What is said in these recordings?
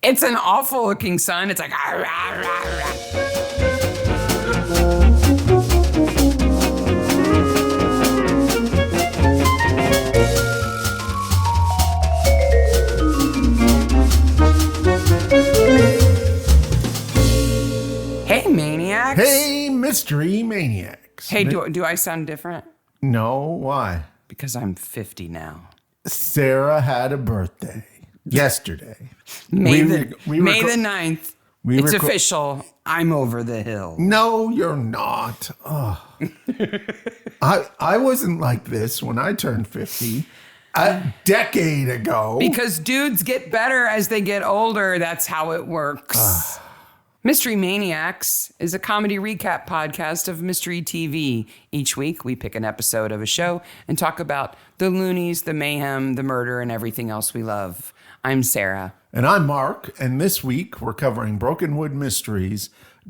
It's an awful looking sun. It's like, ah, rah, rah, rah. Hey, Maniacs. Hey, Mystery Maniacs. Hey, do I sound different? No, why? Because I'm 50 now. Sarah had a birthday yesterday. May the 9th. We It's official. I'm over the hill. No, you're not. Oh. I wasn't like this when I turned 50 a decade ago. Because dudes get better as they get older. That's how it works. Mystery Maniacs is a comedy recap podcast of mystery TV. Each week, we pick an episode of a show and talk about the loonies, the mayhem, the murder, and everything else we love. I'm Sarah. And I'm Mark, and this week we're covering Brokenwood Mysteries,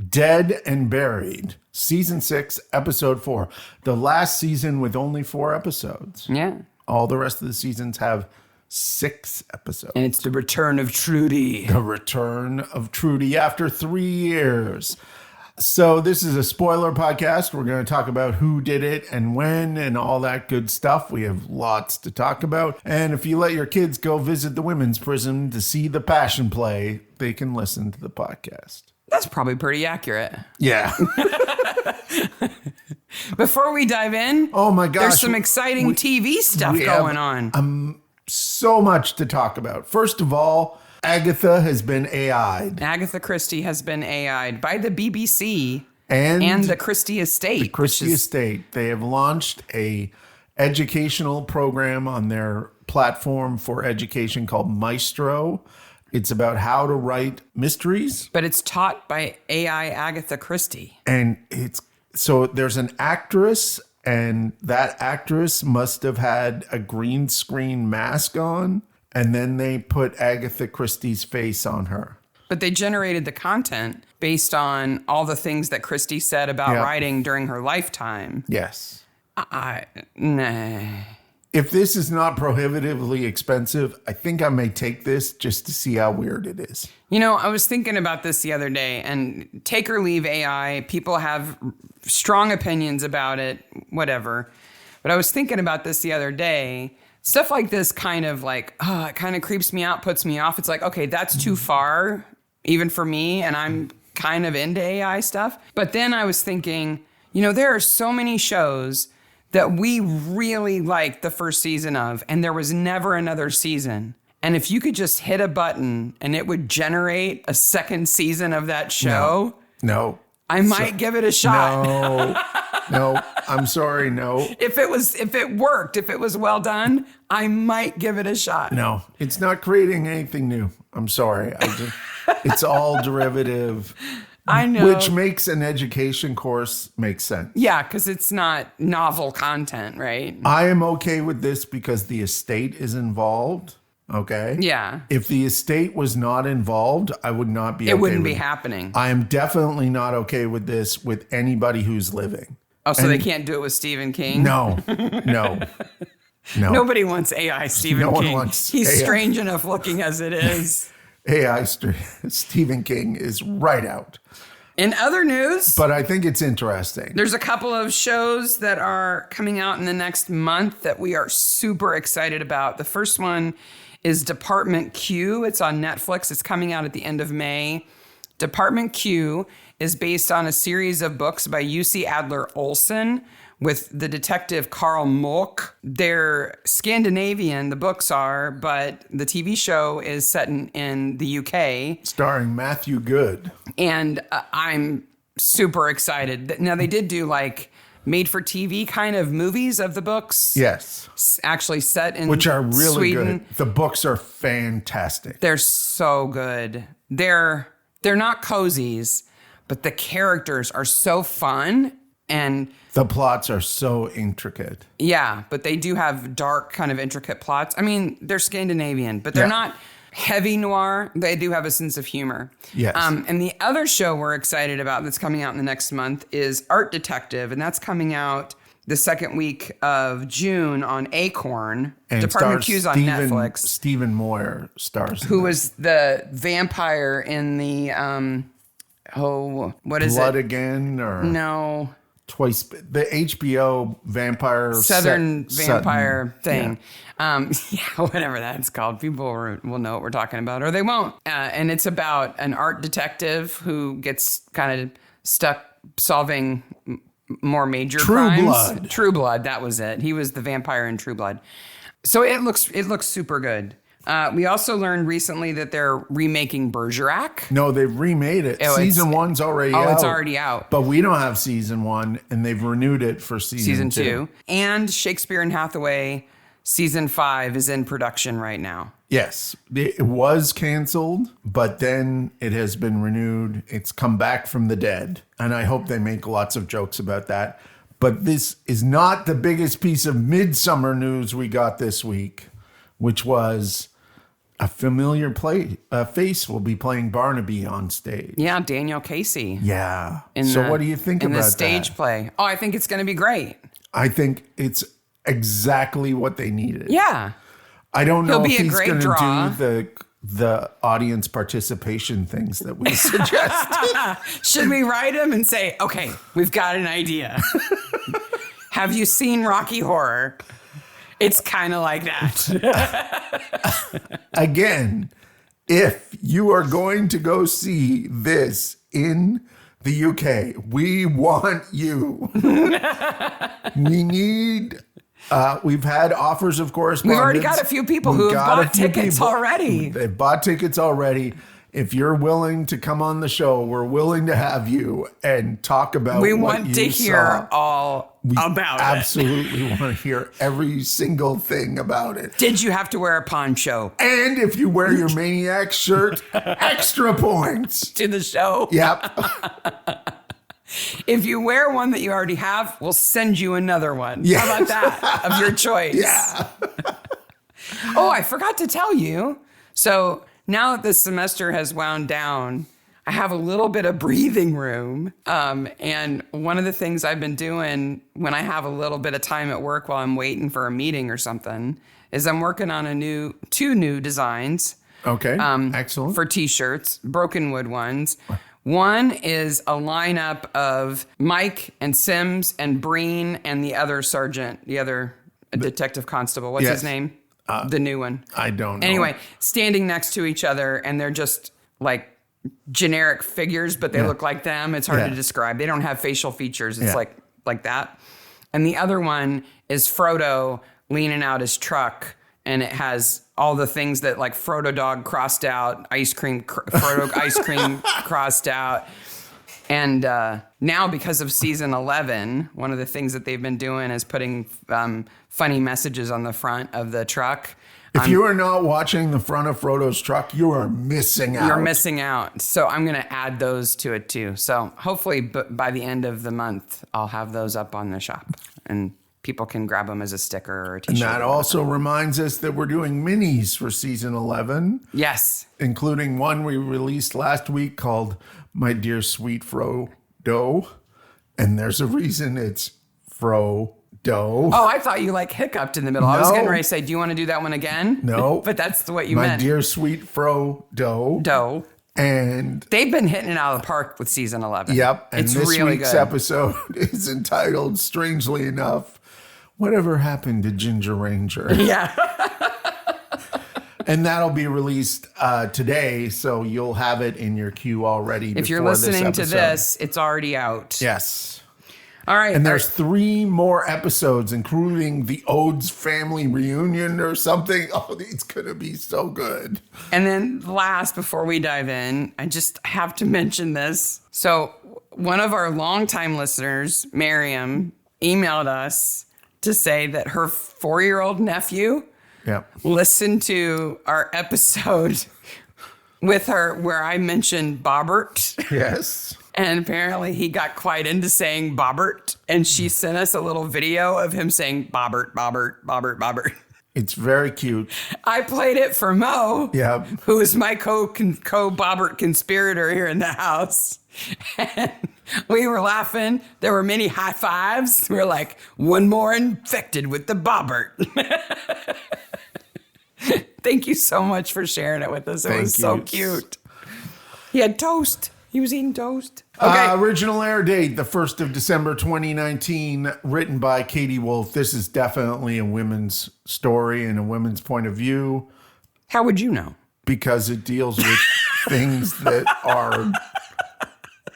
Dead and Buried, Season 6, Episode 4. The last season with only 4 episodes. Yeah. All the rest of the seasons have 6 episodes. And it's the return of Trudy. The return of Trudy after 3 years. So this is a spoiler podcast. We're going to talk about who did it and when and all that good stuff. We have lots to talk about. And if you let your kids go visit the women's prison to see the passion play, they can listen to the podcast. That's probably pretty accurate. Yeah. Before we dive in, Oh my gosh. there's some exciting TV stuff going on. So much to talk about. First of all, Agatha has been AI'd. Agatha Christie has been AI'd by the BBC And the Christie Estate. The Christie Estate. They have launched a educational program on their platform for education called Maestro. It's about how to write mysteries. But it's taught by AI Agatha Christie. And so there's an actress, and that actress must have had a green screen mask on, and then they put Agatha Christie's face on her. But they generated the content based on all the things that Christie said about writing during her lifetime. Yes. Nah. If this is not prohibitively expensive, I think I may take this just to see how weird it is. You know, I was thinking about this the other day, and take or leave AI, people have strong opinions about it, whatever. But I was thinking about this the other day. Stuff like this kind of like, it kind of creeps me out, puts me off. It's like, okay, that's too far, even for me, and I'm kind of into AI stuff. But then I was thinking, you know, there are so many shows that we really liked the first season of, and there was never another season. And if you could just hit a button and it would generate a second season of that show, No. I might give it a shot. No, I'm sorry, no. If it worked, if it was well done, I might give it a shot. No, it's not creating anything new. I'm sorry. It's all derivative. I know. Which makes an education course make sense. Yeah, because it's not novel content, right? I am okay with this because the estate is involved. Okay. Yeah. If the estate was not involved, I would not be okay It wouldn't with be happening. I am definitely not okay with this with anybody who's living. Oh, so they can't do it with Stephen King? No. Nobody wants AI Stephen No King. one wants He's AI. strange enough looking as it is. Stephen King is right out. In other news, But I think it's interesting. there's a couple of shows that are coming out in the next month that we are super excited about. The first one is Department Q. It's on Netflix. It's coming out at the end of May. Department Q is based on a series of books by UC Adler Olsen with the detective Carl Mock. They're Scandinavian, the books are, but the TV show is set in the UK. Starring Matthew Good. And I'm super excited. Now, they did do like made-for-TV kind of movies of the books. Yes. Actually set in Which are really Sweden. good. The books are fantastic. They're so good. They're not cozies, but the characters are so fun. And the plots are so intricate. yeah, but they do have dark kind of intricate plots. I mean, they're Scandinavian, but they're not heavy noir. They do have a sense of humor. Yes. And the other show we're excited about that's coming out in the next month is Art Detective, and that's coming out the second week of June on Acorn. And Department stars Q's on Netflix. Stephen Moyer stars. Who was the vampire in the what is Blood it? Again or No. Twice the HBO vampire Southern vampire thing. Yeah. Whatever that's called. People will know what we're talking about, or they won't. And it's about an art detective who gets kind of stuck solving more major crimes. True Blood, that was it. He was the vampire in True Blood. So it looks super good. We also learned recently that they're remaking Bergerac. No, they've remade it. Season 1's already out. Oh, it's already out. But we don't have season 1, and they've renewed it for season 2. And Shakespeare in Hathaway season 5 is in production right now. Yes, it was canceled, but then it has been renewed. It's come back from the dead, and I hope they make lots of jokes about that. But this is not the biggest piece of midsummer news we got this week, which was a familiar face will be playing Barnaby on stage. Yeah, Daniel Casey. Yeah. So what do you think about that? In the stage play. Oh, I think it's going to be great. I think it's exactly what they needed. Yeah. I don't know if he's going draw. to do the audience participation things that we suggested. Should we write him and say, okay, we've got an idea. Have you seen Rocky Horror? It's kind of like that. Again, if you are going to go see this in the UK, we want you. We need... we've had offers of correspondence. We've already got a few people who have bought tickets already. They've bought tickets already. If you're willing to come on the show, we're willing to have you and talk about what you saw. We want to hear all about it. Absolutely want to hear every single thing about it. Did you have to wear a poncho? And if you wear your Maniac shirt, extra points. To the show? Yep. If you wear one that you already have, we'll send you another one. Yes. How about that? Of your choice. Yeah. Oh, I forgot to tell you. So now that the semester has wound down, I have a little bit of breathing room. And one of the things I've been doing when I have a little bit of time at work while I'm waiting for a meeting or something is I'm working on two new designs. Okay. Excellent. For t-shirts, Brokenwood ones. One is a lineup of Mike and Sims and Breen and the other sergeant, the other detective constable. What's his name? The new one. I don't know. Anyway, standing next to each other, and they're just like generic figures, but they look like them. It's hard to describe. They don't have facial features. It's like that. And the other one is Frodo leaning out his truck, and it has all the things that like Frodo dog crossed out, Frodo ice cream crossed out. And now because of season 11, one of the things that they've been doing is putting funny messages on the front of the truck. If you are not watching the front of Frodo's truck, you are missing out. You're missing out. So I'm going to add those to it too. So hopefully by the end of the month, I'll have those up on the shop and people can grab them as a sticker or a t-shirt. And that also reminds us that we're doing minis for season 11. Yes. Including one we released last week called My Dear Sweet Frodo. And there's a reason it's Frodo. Oh, I thought you like hiccuped in the middle. I was getting ready to say, do you want to do that one again? No. But that's what you My meant. My Dear Sweet Frodo. And they've been hitting it out of the park with season 11. Yep. And it's this really week's good. episode is entitled, strangely enough, Whatever Happened to Ginger Ranger? Yeah. And that'll be released today, so you'll have it in your queue already. If you're listening to this, it's already out. Yes. All right. And there's 3 more episodes, including the Odes family reunion or something. Oh, it's going to be so good. And then last, before we dive in, I just have to mention this. So one of our longtime listeners, Miriam, emailed us to say that her 4-year-old nephew listened to our episode with her where I mentioned Bobbert. Yes. And apparently he got quite into saying Bobbert. And she sent us a little video of him saying Bobbert, Bobbert, Bobbert, Bobbert. It's very cute. I played it for Mo, Yeah. who is my co-Bobbert conspirator here in the house. And we were laughing. There were many high fives. We were like, one more infected with the Bobbert. Thank you so much for sharing it with us. It was so cute. He had toast. He was eating toast. Okay. Original air date, the 1st of December, 2019, written by Katie Wolf. This is definitely a women's story and a women's point of view. How would you know? Because it deals with things that are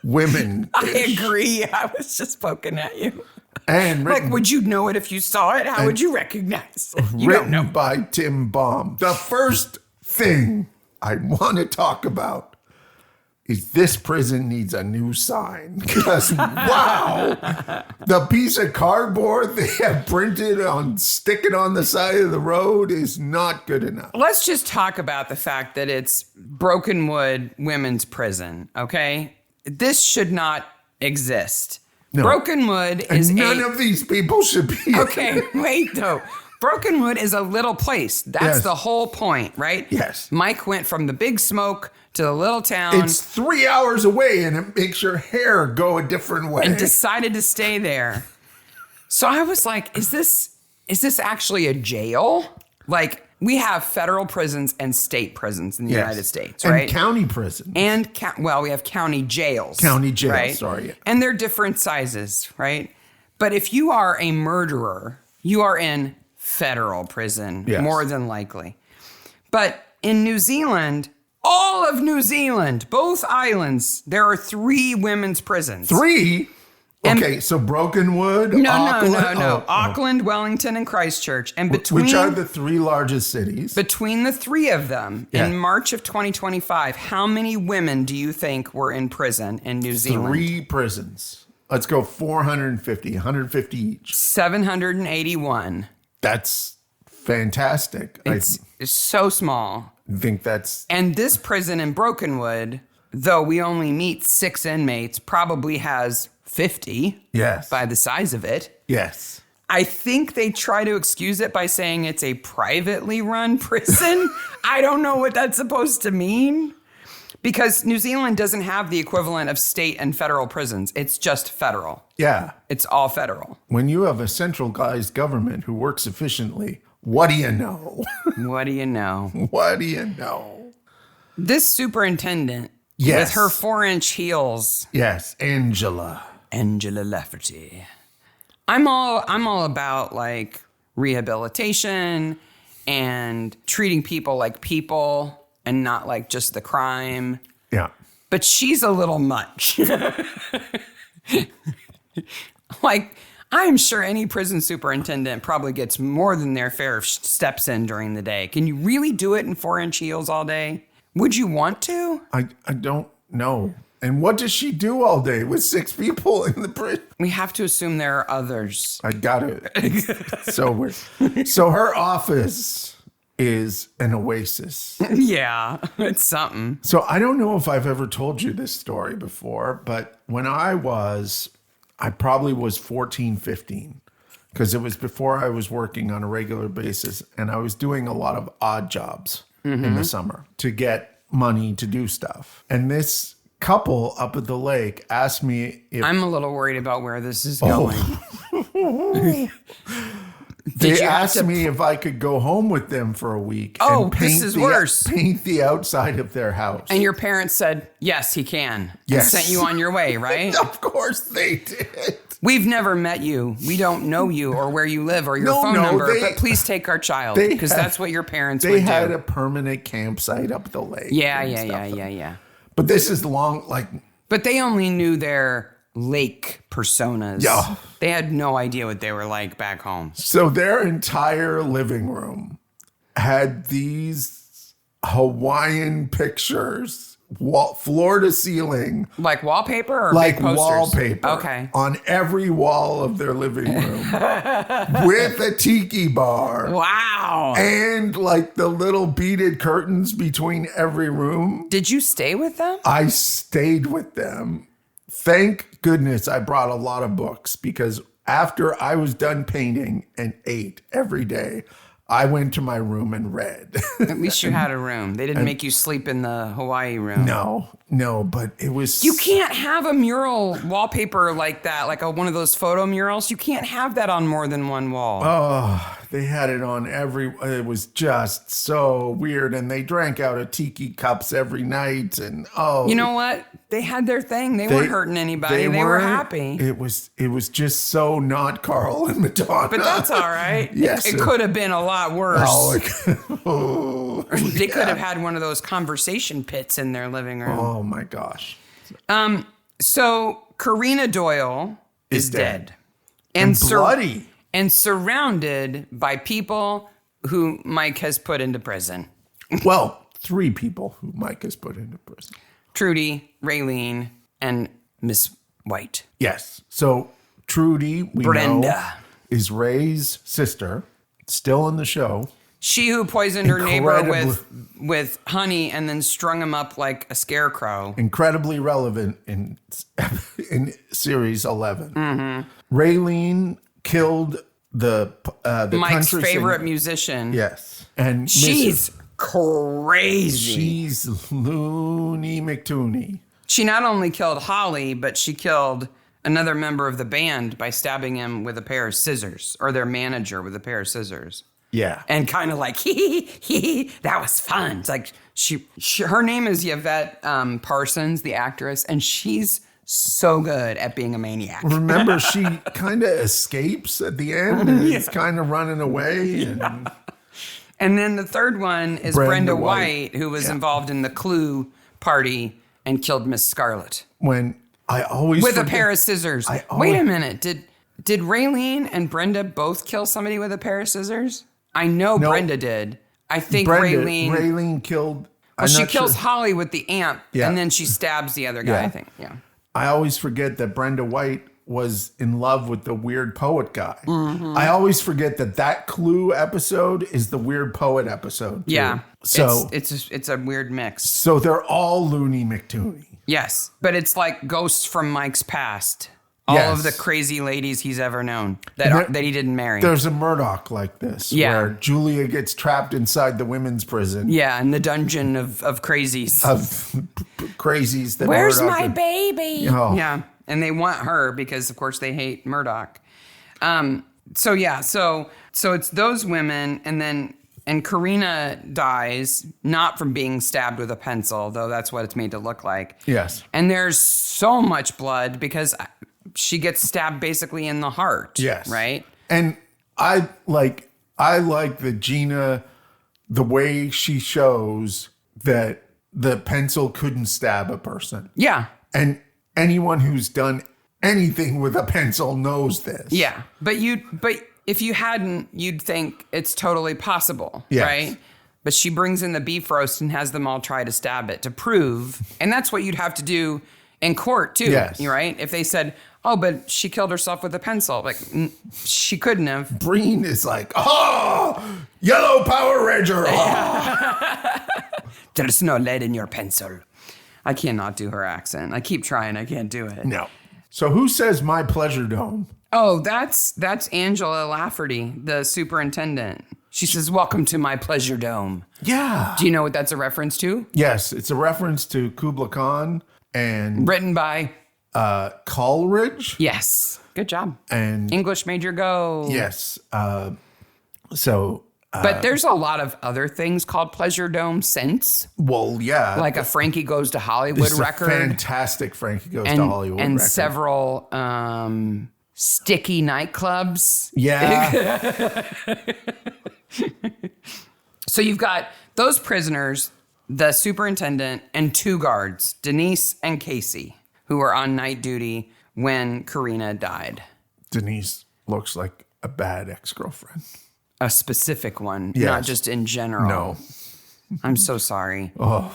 women. I agree. I was just poking at you. And written, Like, would you know it if you saw it? How would you recognize it? You don't know. written by Tim Baum. The first thing I want to talk about is this prison needs a new sign. Because, wow, the piece of cardboard they have printed on, sticking on the side of the road is not good enough. Let's just talk about the fact that it's Brokenwood Women's Prison, okay? This should not exist. No. Brokenwood is None of these people should be. Okay, wait though. Brokenwood is a little place. That's Yes. the whole point, right? Yes. Mike went from the big smoke to the little town It's 3 hours away and it makes your hair go a different way. and decided to stay there. So I was like, is this actually a jail? Like, we have federal prisons and state prisons in the United States, right? And county prison. And we have county jails. County jails, right? sorry. And they're different sizes, right? But if you are a murderer, you are in federal prison, Yes. more than likely. But in New Zealand, all of New Zealand, both islands, there are 3 women's prisons. 3? And- Okay, so Brokenwood, No, Auckland. no. Auckland, Wellington, and Christchurch. And between Which are the 3 largest cities? between the 3 of them, Yeah. in March of 2025, how many women do you think were in prison in New Zealand? 3 prisons. Let's go 450, 150 each. 781. That's fantastic. It's so small. I think that's... And this prison in Brokenwood, though we only meet 6 inmates, probably has 50 Yes. by the size of it. Yes. I think they try to excuse it by saying it's a privately run prison. I don't know what that's supposed to mean. Because New Zealand doesn't have the equivalent of state and federal prisons. It's just federal. Yeah. It's all federal. When you have a centralized government who works efficiently, what do you know? What do you know? What do you know? This superintendent Yes. with her 4-inch heels, Yes, Angela Lafferty. I'm all about like rehabilitation and treating people like people and not like just the crime. Yeah. But she's a little much. Like, I'm sure any prison superintendent probably gets more than their fair of steps in during the day. Can you really do it in 4-inch heels all day? Would you want to? I don't know. And what does she do all day with 6 people in the prison? We have to assume there are others. I got it. So weird. So her office is an oasis. Yeah, it's something. So I don't know if I've ever told you this story before, but when I probably was 14, 15, because it was before I was working on a regular basis, and I was doing a lot of odd jobs in the summer to get money to do stuff. And this couple up at the lake asked me if I'm a little worried about where this is going. they asked me if I could go home with them for a week. Oh, and this is worse. Paint the outside of their house. And your parents said, yes, he can. Yes. And sent you on your way, right? Of course they did. We've never met you. We don't know you or where you live or your No, phone no, number, they- but please take our child they because had- that's what your parents They would had do. a permanent campsite up the lake. Yeah. and stuff. But this is long, like, But they only knew their lake personas. Yeah. They had no idea what they were like back home. so their entire living room had these Hawaiian pictures, floor to ceiling, Like wallpaper or like big posters? wallpaper Okay. on every wall of their living room with a tiki bar. Wow. And like the little beaded curtains between every room. Did you stay with them? I stayed with them. Thank goodness I brought a lot of books because after I was done painting and ate every day, I went to my room and read. At least you had a room. They didn't make you sleep in the Hawaii room. No, but it was... You can't have a mural wallpaper like that, like one of those photo murals. You can't have that on more than one wall. Oh, they had it on it was just so weird. And they drank out of tiki cups every night. And you know what? They had their thing. They weren't hurting anybody. They were happy. It was just so not Carl and Madonna. But that's all right. Yes. It could have been a lot worse. They Yeah. could have had one of those conversation pits in their living room. Oh my gosh. So Karina Doyle is dead. And bloody. And surrounded by people who Mike has put into prison. Well, 3 people who Mike has put into prison. Trudy, Raylene, and Miss White. Yes. So Trudy, we Brenda know, is Ray's sister, still in the show. She who poisoned her neighbor with honey and then strung him up like a scarecrow. Incredibly relevant in series 11. Mm-hmm. Raylene killed the Mike's country favorite singer. musician. Yes. And She's crazy. She's loony McTooney. She not only killed Holly, but she killed another member of the band by stabbing him with a pair of scissors, or their manager with a pair of scissors. Yeah. And kind of like, that was fun. It's like, her name is Yvette Parsons, the actress, and she's so good at being a maniac. Remember, she kind of escapes at the end and is kind of running away. And then the third one is Brenda White, who was involved in the Clue party and killed Miss Scarlet. When I always with a pair of scissors. Wait a minute. Did Raylene and Brenda both kill somebody with a pair of scissors? I know Brenda did. I think Raylene killed... Well, she kills Holly with the amp, and then she stabs the other guy, Yeah. I think. Yeah. I always forget that Brenda White was in love with the weird poet guy. Mm-hmm. I always forget that Clue episode is the weird poet episode, too. Yeah. So it's a weird mix. So they're all loony McTooney. Yes. But it's like ghosts from Mike's past. All of the crazy ladies he's ever known that he didn't marry. There's a Murdoch like this, where Julia gets trapped inside the women's prison. Yeah, in the dungeon of crazies. Of crazies. That Where's Murdoch my baby? Oh. Yeah, and they want her because, of course, they hate Murdoch. So it's those women, and Karina dies, not from being stabbed with a pencil, though that's what it's made to look like. Yes. And there's so much blood because she gets stabbed basically in the heart. Yes. Right? And I like that Gina, the way she shows that the pencil couldn't stab a person. Yeah. And anyone who's done anything with a pencil knows this. Yeah. But if you hadn't, you'd think it's totally possible. Yes. Right? But she brings in the beef roast and has them all try to stab it to prove. And that's what you'd have to do in court, too. Yes. Right? If they said, oh, but she killed herself with a pencil. Like, she couldn't have. Breen is like, oh, yellow Power Ranger. Oh. There's no lead in your pencil. I cannot do her accent. I keep trying. I can't do it. No. So who says my pleasure dome? Oh, that's Angela Lafferty, the superintendent. She says, welcome to my pleasure dome. Yeah. Do you know what that's a reference to? Yes, it's a reference to Kubla Khan and Written by? Coleridge. Yes. Good job. And English major go. yes. But there's a lot of other things called pleasure dome since. Well, yeah. Like a Frankie Goes to Hollywood record. Fantastic Frankie Goes to Hollywood and record. Several sticky nightclubs. Yeah. So you've got those prisoners, the superintendent, and 2 guards, Denise and Casey, who were on night duty when Karina died. Denise looks like a bad ex-girlfriend. A specific one, Yes. not just in general. No. I'm so sorry. Oh.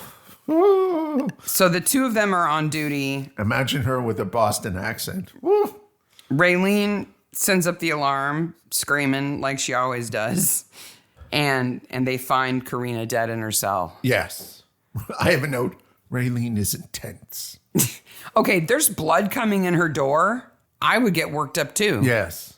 So the 2 of them are on duty. Imagine her with a Boston accent. Woo. Raylene sends up the alarm, screaming like she always does. And they find Karina dead in her cell. Yes. I have a note. Raylene is intense. Okay, there's blood coming in her door. I would get worked up too. Yes.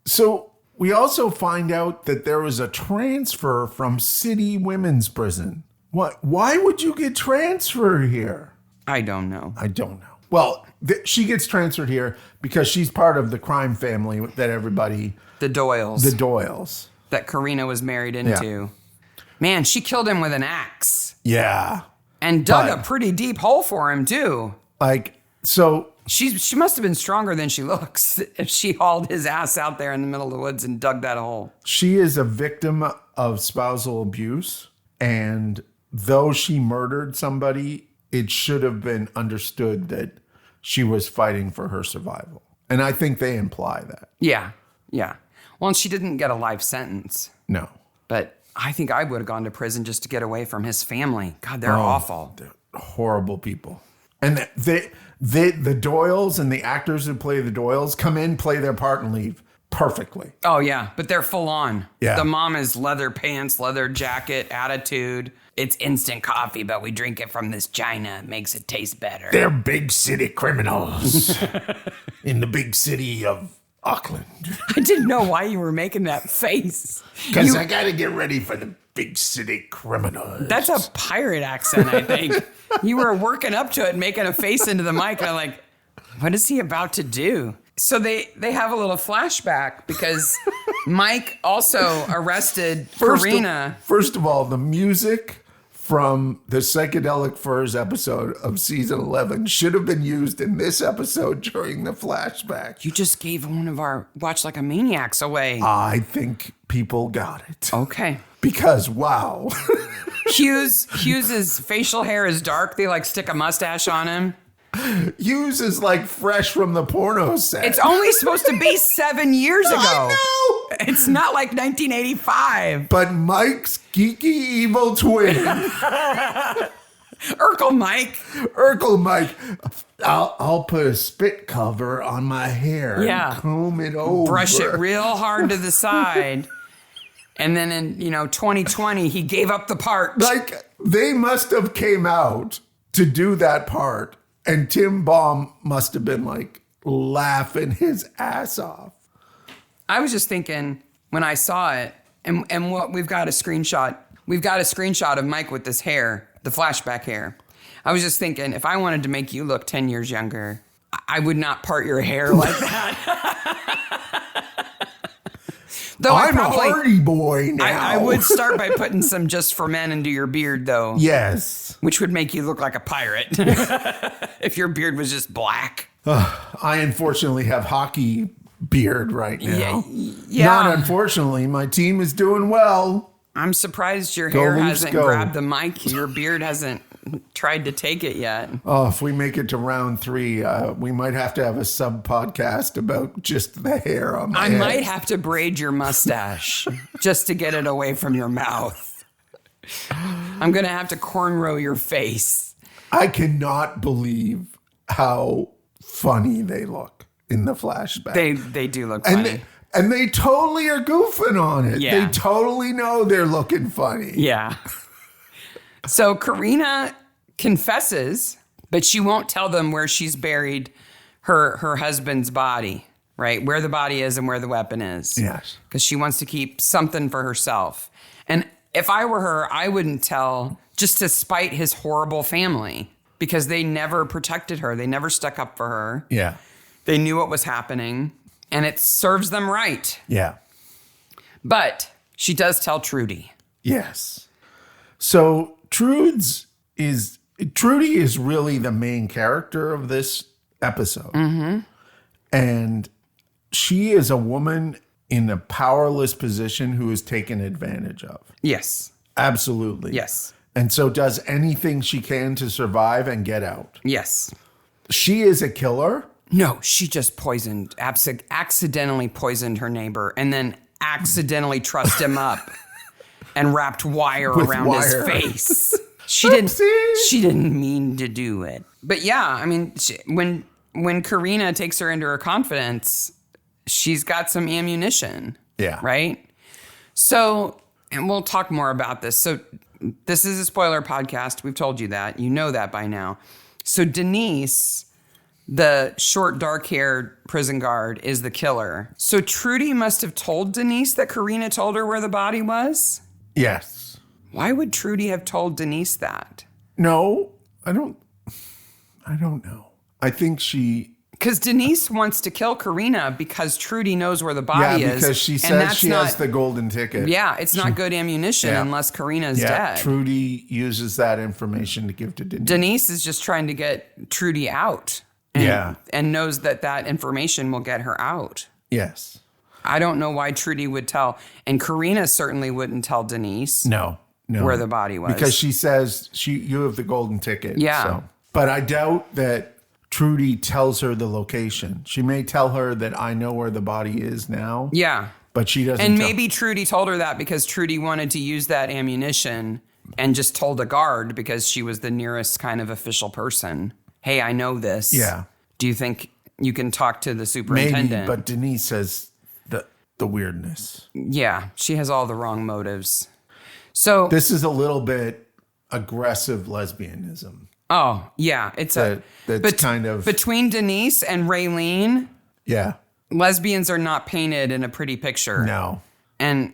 So we also find out that there was a transfer from City Women's Prison. What? Why would you get transferred here? I don't know. I don't know. Well, she gets transferred here because she's part of the crime family that everybody... The Doyles. The Doyles. That Karina was married into. Yeah. Man, she killed him with an axe. Yeah. And dug a pretty deep hole for him, too. Like, so... She must have been stronger than she looks if she hauled his ass out there in the middle of the woods and dug that hole. She is a victim of spousal abuse. And though she murdered somebody, it should have been understood that she was fighting for her survival. And I think they imply that. Yeah. Yeah. Well, and she didn't get a life sentence. No. But I think I would have gone to prison just to get away from his family. God, they're awful. They're horrible people. And the Doyles and the actors who play the Doyles come in, play their part, and leave perfectly. Oh, yeah. But they're full on. Yeah. The mom is leather pants, leather jacket, attitude. It's instant coffee, but we drink it from this china. It makes it taste better. They're big city criminals in the big city of Auckland. I didn't know why you were making that face. Because I got to get ready for the big city criminals. That's a pirate accent, I think. You were working up to it, making a face into the mic, and I'm like, what is he about to do? So they have a little flashback because Mike also arrested Karina. First of all, the music from the Psychedelic Furs episode of season 11 should have been used in this episode during the flashback. You just gave one of our Watch Like a Maniacs away. I think people got it. Okay. Because, wow. Hughes's facial hair is dark. They like stick a mustache on him. Hughes is like fresh from the porno set. It's only supposed to be 7 years ago. I know. It's not like 1985. But Mike's geeky evil twin. Urkel Mike. I'll put a spit cover on my hair. Yeah. And comb it over. Brush it real hard to the side. And then in, 2020, he gave up the part. Like, they must have came out to do that part. And Tim Baum must have been like laughing his ass off. I was just thinking when I saw it, and what we've got a screenshot. We've got a screenshot of Mike with this hair, the flashback hair. I was just thinking, if I wanted to make you look 10 years younger, I would not part your hair like that. Though I'm a Hardy boy now. I would start by putting some Just for Men into your beard, though. Yes. Which would make you look like a pirate if your beard was just black. I unfortunately have hockey beard right now. Yeah. Not unfortunately. My team is doing well. I'm surprised your hair Leafs, hasn't go. grabbed the mic. Your beard hasn't tried to take it yet. Oh, if we make it to round 3, we might have to have a sub podcast about just the hair on my head. I might have to braid your mustache just to get it away from your mouth. I'm going to have to cornrow your face. I cannot believe how funny they look in the flashback. They do look funny. And they totally are goofing on it. Yeah. They totally know they're looking funny. Yeah. So Karina confesses, but she won't tell them where she's buried her husband's body, right? Where the body is and where the weapon is. Yes. Because she wants to keep something for herself. And if I were her, I wouldn't tell just to spite his horrible family because they never protected her. They never stuck up for her. Yeah. They knew what was happening. And it serves them right. Yeah. But she does tell Trudy. Yes. So Trudy is really the main character of this episode. Mm-hmm. And she is a woman in a powerless position who is taken advantage of. Yes. Absolutely. Yes. And so does anything she can to survive and get out. Yes. She is a killer. No, she just accidentally poisoned her neighbor and then accidentally trussed him up and wrapped wire around his face. She didn't mean to do it. But yeah, I mean, when Karina takes her into her confidence, she's got some ammunition. Yeah. Right? So, and we'll talk more about this. So this is a spoiler podcast. We've told you that. You know that by now. So Denise the short, dark-haired prison guard is the killer. So Trudy must have told Denise that Karina told her where the body was? Yes. Why would Trudy have told Denise that? No, I don't know. I think Because Denise wants to kill Karina because Trudy knows where the body is. Yeah, because she says she has the golden ticket. Yeah, it's not good ammunition unless Karina's dead. Trudy uses that information to give to Denise. Denise is just trying to get Trudy out. And knows that information will get her out. Yes. I don't know why Trudy would tell. And Karina certainly wouldn't tell Denise. No. Where the body was. Because she says you have the golden ticket. Yeah. So. But I doubt that Trudy tells her the location. She may tell her that I know where the body is now. Yeah. But she doesn't. And maybe Trudy told her that because Trudy wanted to use that ammunition and just told a guard because she was the nearest kind of official person. Hey, I know this. Yeah. Do you think you can talk to the superintendent? Maybe, but Denise says the weirdness. Yeah, she has all the wrong motives. So this is a little bit aggressive lesbianism. Oh, yeah. It's that's kind of between Denise and Raylene. Yeah. Lesbians are not painted in a pretty picture. No. And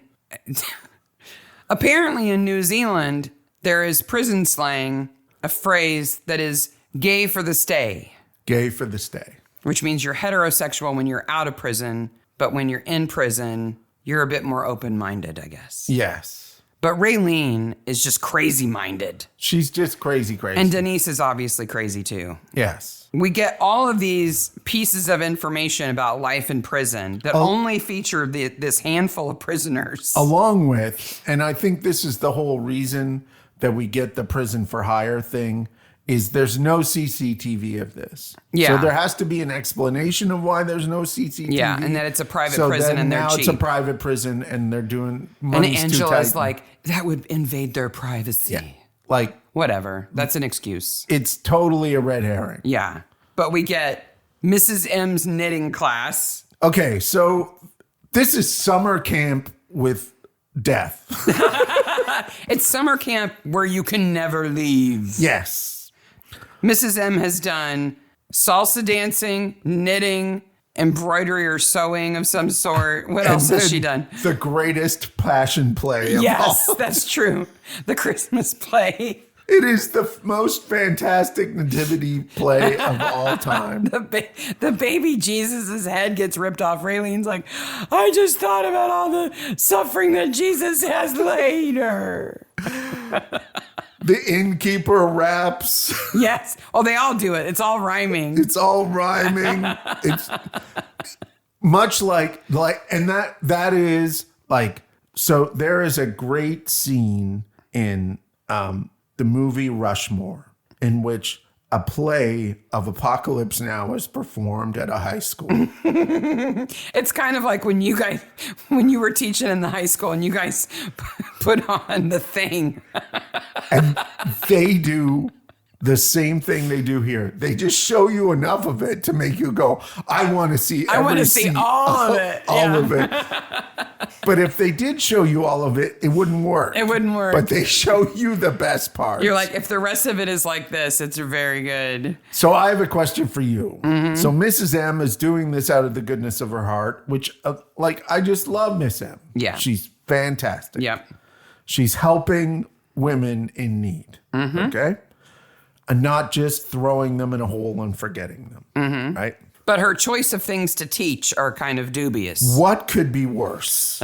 apparently in New Zealand, there is prison slang, a phrase that is gay for the stay. Gay for the stay. Which means you're heterosexual when you're out of prison, but when you're in prison, you're a bit more open-minded, I guess. Yes. But Raylene is just crazy-minded. She's just crazy. And Denise is obviously crazy, too. Yes. We get all of these pieces of information about life in prison that only feature this handful of prisoners. Along with, and I think this is the whole reason that we get the prison for hire thing, is there's no CCTV of this. Yeah. So there has to be an explanation of why there's no CCTV. Yeah, and that it's a private prison and they're cheap. Now it's a private prison and they're doing money's and too tight. Angela's like, that would invade their privacy. Yeah. Like, whatever. That's an excuse. It's totally a red herring. Yeah. But we get Mrs. M's knitting class. Okay, so this is summer camp with death. It's summer camp where you can never leave. Yes. Mrs. M has done salsa dancing, knitting, embroidery or sewing of some sort. What else has she done? The greatest passion play of all. That's true. The Christmas play. It is the most fantastic nativity play of all time. The baby Jesus' head gets ripped off. Raylene's like, I just thought about all the suffering that Jesus has later. The innkeeper raps. Yes. Oh, they all do it. It's all rhyming. It's all rhyming. It's much like, and that is like, so there is a great scene in the movie Rushmore in which a play of Apocalypse Now is performed at a high school. It's kind of like when you were teaching in the high school and you guys put on The Thing. And they do the same thing they do here. They just show you enough of it to make you go, I want to see I want to see all of it. All of it. But if they did show you all of it, it wouldn't work. It wouldn't work. But they show you the best part. You're like, if the rest of it is like this, it's very good. So I have a question for you. Mm-hmm. So Mrs. M is doing this out of the goodness of her heart, which I just love Miss M. Yeah. She's fantastic. Yep. She's helping women in need. Mm-hmm. Okay. And not just throwing them in a hole and forgetting them. Mm-hmm. Right. But her choice of things to teach are kind of dubious. What could be worse?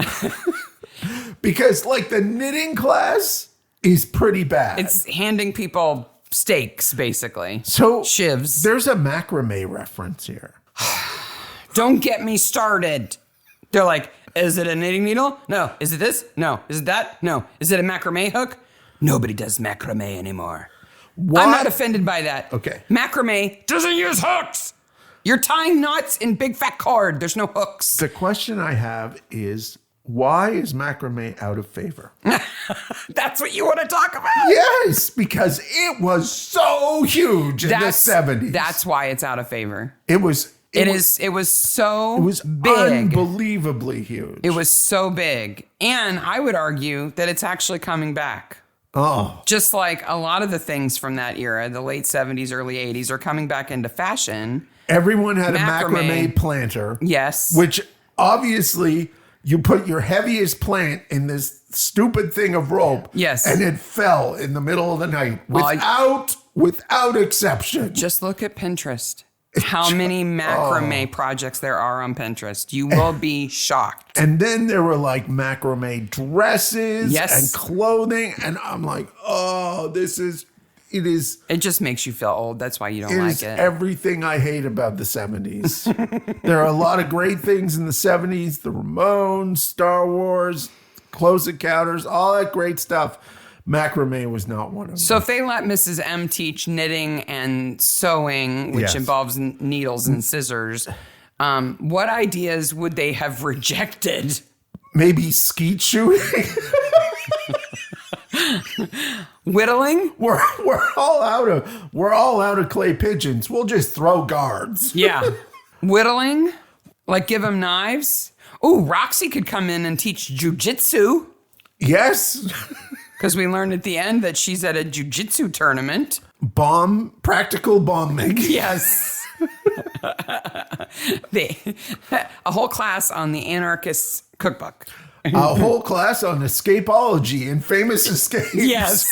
Because like the knitting class is pretty bad. It's handing people steaks, basically. So shivs. There's a macrame reference here. Don't get me started. They're like, is it a knitting needle? No. Is it this? No. Is it that? No. Is it a macrame hook? Nobody does macrame anymore. What? I'm not offended by that. Okay. Macrame doesn't use hooks. You're tying knots in big fat cord. There's no hooks. The question I have is, why is macrame out of favor? That's what you want to talk about? Yes, because it was so huge in the 70s. That's why it's out of favor. It was big. Unbelievably huge. It was so big. And I would argue that it's actually coming back. Oh, Just like a lot of the things from that era, the late 70s, early 80s, are coming back into fashion. everyone had a Macrame. macrame planter. Yes. Which obviously you put your heaviest plant in this stupid thing of rope. Yes. And it fell in the middle of the night without exception. Just look at Pinterest. How many macrame projects there are on Pinterest. You will be shocked. And then there were like macrame dresses and clothing. And I'm like, It just makes you feel old. That's why you don't like it. Everything I hate about the 70s. There are a lot of great things in the 70s. The Ramones, Star Wars, Close Encounters, all that great stuff. Macrame was not one of them. So if they let Mrs. M teach knitting and sewing, which involves needles and scissors, what ideas would they have rejected? Maybe skeet shooting? Whittling? We're all out of clay pigeons. We'll just throw guards. Yeah. Whittling? Like give them knives? Ooh, Roxy could come in and teach jujitsu. Yes. Because we learned at the end that she's at a jujitsu tournament. Practical bomb making. Yes. A whole class on the anarchist's cookbook. A whole class on escapology and famous escapes. Yes.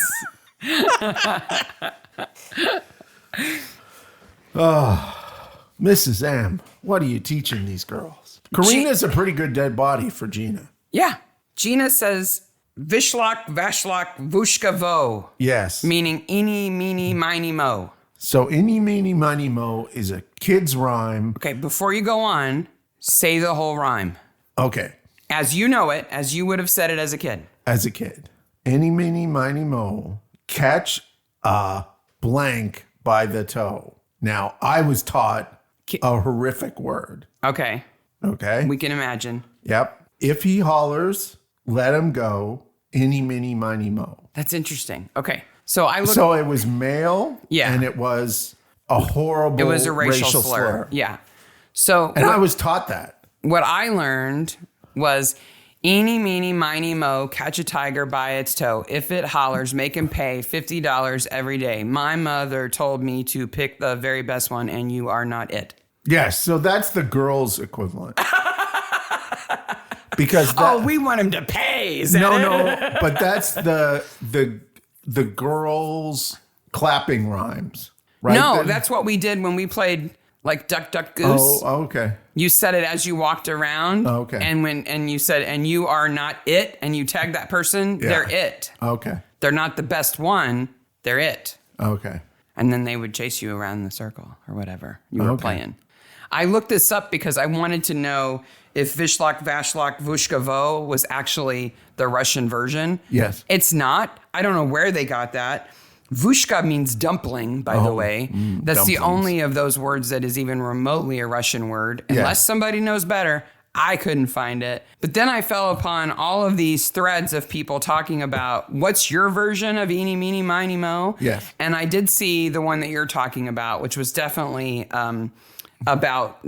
Mrs. M, what are you teaching these girls? Karina's a pretty good dead body for Gina. Yeah. Gina says, Vishlak, Vashlak, Vushka Vo. Yes. Meaning eeny, meeny, miny, mo. So eeny, meeny, miny, mo is a kid's rhyme. Okay, before you go on, say the whole rhyme. Okay. As you know it, as you would have said it as a kid. As a kid. Eeny, meeny, miny, mo. Catch a blank by the toe. Now, I was taught a horrific word. Okay. Okay? We can imagine. Yep. If he hollers, let him go. Eeny, meeny, miny, mo. That's interesting. Okay. So So it was male. Yeah. And it was a horrible it was a racial slur. Yeah. So And I was taught that. What I learned was eeny, meeny, miny, mo, catch a tiger by its toe. If it hollers, make him pay $50 every day. My mother told me to pick the very best one, and you are not it. Yes. So that's the girls' equivalent. Because we want him to pay. Is that no, but that's the girls' clapping rhymes, right? No, that's what we did when we played like Duck, Duck, Goose. Oh, okay. You said it as you walked around. Oh, okay. And you said, and you are not it, and you tagged that person, they're it. Okay. They're not the best one, they're it. Okay. And then they would chase you around the circle or whatever you were playing. I looked this up because I wanted to know if Vishlak, Vashlak, Vushkavo was actually the Russian version. Yes. It's not. I don't know where they got that. Vushka means dumpling, by the way. That's dumplings. the only of those words that is even remotely a Russian word. Unless somebody knows better, I couldn't find it. But then I fell upon all of these threads of people talking about what's your version of eeny, meeny, miny, mo? Yes. And I did see the one that you're talking about, which was definitely about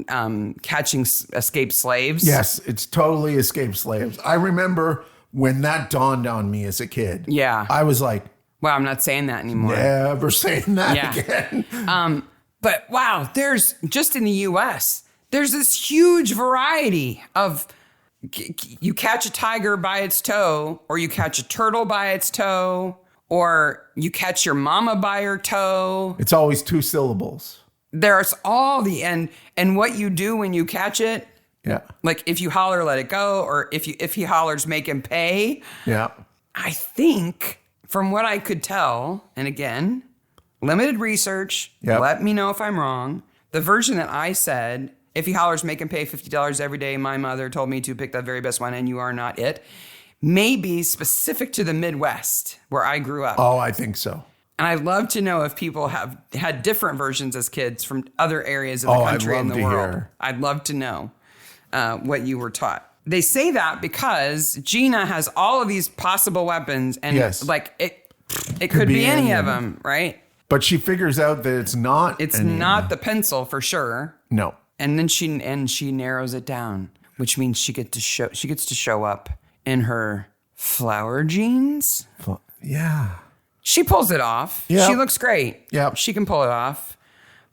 catching escaped slaves. Yes, it's totally escaped slaves. I remember when that dawned on me as a kid. Yeah. I was like, Well, I'm not saying that anymore. never saying that again. But wow, there's just in the U.S., there's this huge variety of you catch a tiger by its toe, or you catch a turtle by its toe, or you catch your mama by her toe. It's always two syllables. There's all the and what you do when you catch it. Yeah. Like if you holler, let it go, or if he hollers, make him pay. Yeah. I think from what I could tell, and again, limited research, let me know if I'm wrong. The version that I said, if he hollers, make him pay $50 every day. My mother told me to pick the very best one, and you are not it. May be specific to the Midwest where I grew up. Oh, I think so. And I'd love to know if people have had different versions as kids from other areas of the country and the world. Hear. I'd love to know what you were taught. They say that because Gina has all of these possible weapons, and like it could be any of them, right? But she figures out that it's not. It's not the pencil for sure. No. And then she narrows it down, which means she gets to show up in her flower jeans. Yeah. She pulls it off. Yep. She looks great. Yep. She can pull it off.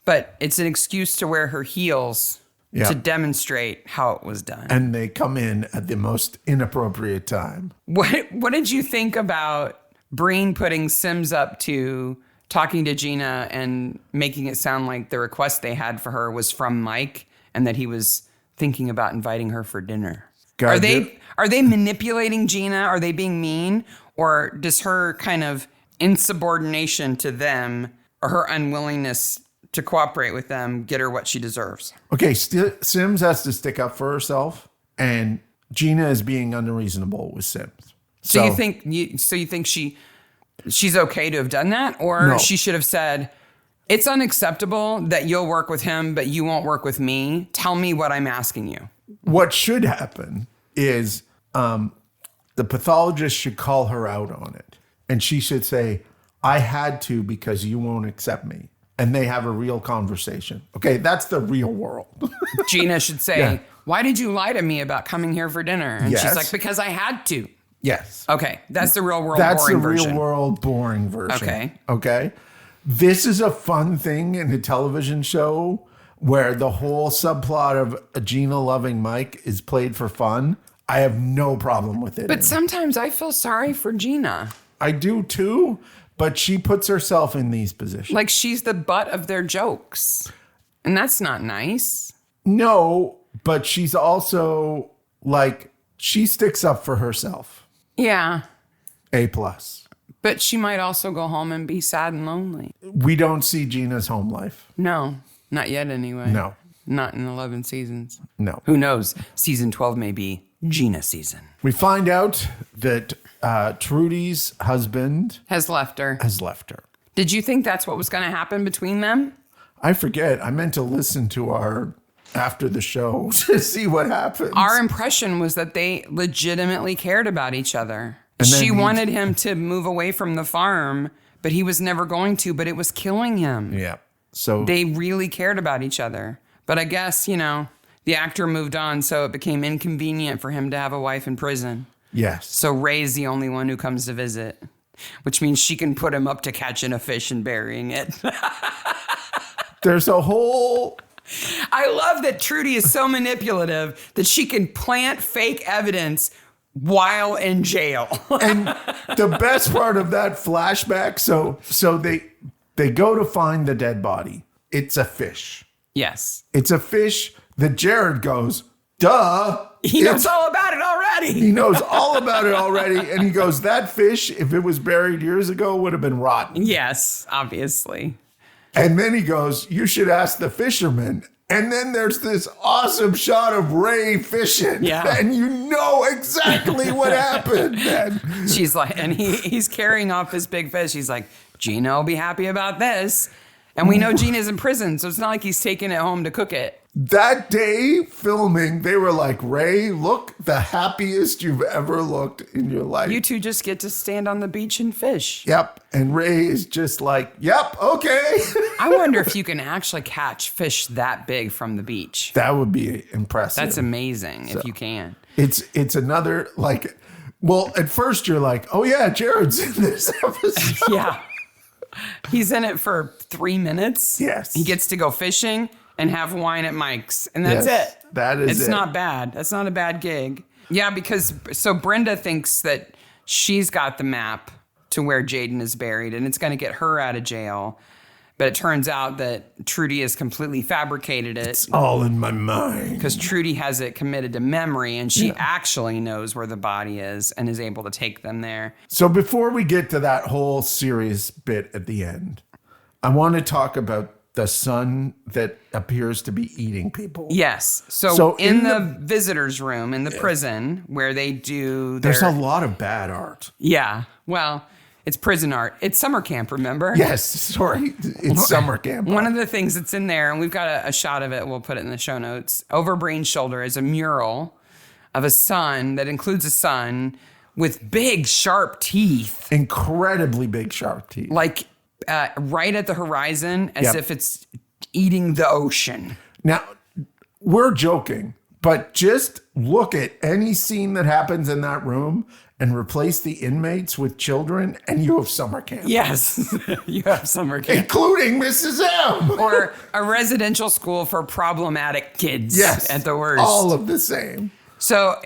But it's an excuse to wear her heels Yep. to demonstrate how it was done. And they come in at the most inappropriate time. What did you think about Breen putting Sims up to talking to Gina and making it sound like the request they had for her was from Mike and that he was thinking about inviting her for dinner? Are they manipulating Gina? Are they being mean? Or does her kind of insubordination to them or her unwillingness to cooperate with them get her what she deserves? Okay, Sims has to stick up for herself, and Gina is being unreasonable with Sims. So you think she's okay to have done that? Or No. she should have said, it's unacceptable that you'll work with him, but you won't work with me. Tell me what I'm asking you. What should happen is the pathologist should call her out on it. And she should say, I had to because you won't accept me. And they have a real conversation. Okay, that's the real world. Gina should say, Yeah. why did you lie to me about coming here for dinner? And Yes. she's like, because I had to. Yes. Okay, that's the real world That's boring the version. real world boring version. Okay. Okay. This is a fun thing in a television show where the whole subplot of Gina loving Mike is played for fun. I have no problem with it. But sometimes I feel sorry for Gina. I do too, but she puts herself in these positions. Like she's the butt of their jokes. And that's not nice. No, but she's also like, she sticks up for herself. Yeah. A+. But she might also go home and be sad and lonely. We don't see Gina's home life. No, not yet anyway. No. Not in 11 seasons. No. Who knows? Season 12 may be Gina season. We find out that Trudy's husband Has left her. has left her. Did you think that's what was going to happen between them? I forget. I meant to listen to our after the show to see what happens. Our impression was that they legitimately cared about each other. And then She he- wanted him to move away from the farm, but he was never going to, but it was killing him. Yeah. So They really cared about each other. But I guess, the actor moved on, so it became inconvenient for him to have a wife in prison. yes. So Ray's the only one who comes to visit, which means she can put him up to catching a fish and burying it. There's a whole I love that Trudy is so manipulative that she can plant fake evidence while in jail. and the best part of that flashback, so they go to find the dead body. It's a fish. Yes. It's a fish that Jared goes, duh. He knows all about it already. He knows all about it already. And he goes, that fish, if it was buried years ago, would have been rotten. Yes, obviously. And then he goes, you should ask the fisherman. And then there's this awesome shot of Ray fishing. Yeah. And you know exactly what happened. And She's like, and he's carrying off this big fish. He's like, Gina will be happy about this. And we know Gina's in prison, so it's not like he's taking it home to cook it. that day filming, they were like, Ray, look the happiest you've ever looked in your life. You two just get to stand on the beach and fish. Yep. And Ray is just like, yep, okay. I wonder if you can actually catch fish that big from the beach. That would be impressive. That's amazing if you can. It's another, like, well, at first you're like, oh yeah, Jared's in this episode. Yeah. He's in it for 3 minutes. Yes. He gets to go fishing and have wine at Mike's. And that's Yes, it. that is It's it. not bad. That's not a bad gig. Yeah, because so Brenda thinks that she's got the map to where Jaden is buried and it's going to get her out of jail. But it turns out that Trudy has completely fabricated it All in my mind. because Trudy has it committed to memory and she actually knows where the body is and is able to take them there. So before we get to that whole serious bit at the end, I want to talk about the son that appears to be eating people. Yes. So So in in the visitors room in the prison where they do There's their a lot of bad art. yeah. Well, it's prison art. It's summer camp, remember? Yes, sorry. It's summer camp. One of the things that's in there, and we've got a shot of it, we'll put it in the show notes. Over Breen's shoulder is a mural of a sun that includes a sun with big, sharp teeth, Incredibly big sharp teeth. like right at the horizon, as Yep. if it's eating the ocean. Now, we're joking, but just look at any scene that happens in that room and replace the inmates with children, and you have summer camp. Yes, you have summer camp. Including Mrs. M. Or a residential school for problematic kids. Yes. At the worst. All of the same. So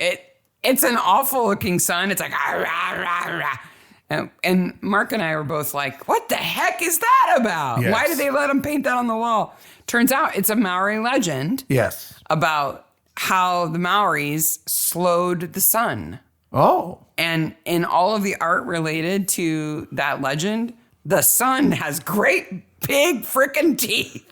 it's an awful looking sun. It's like, ah, rah, rah, rah. And Mark and I were both like, what the heck is that about? Yes. Why did they let him paint that on the wall? Turns out it's a Maori legend. Yes. About how the Maoris slowed the sun. Oh. And in all of the art related to that legend, the sun has great big frickin' teeth.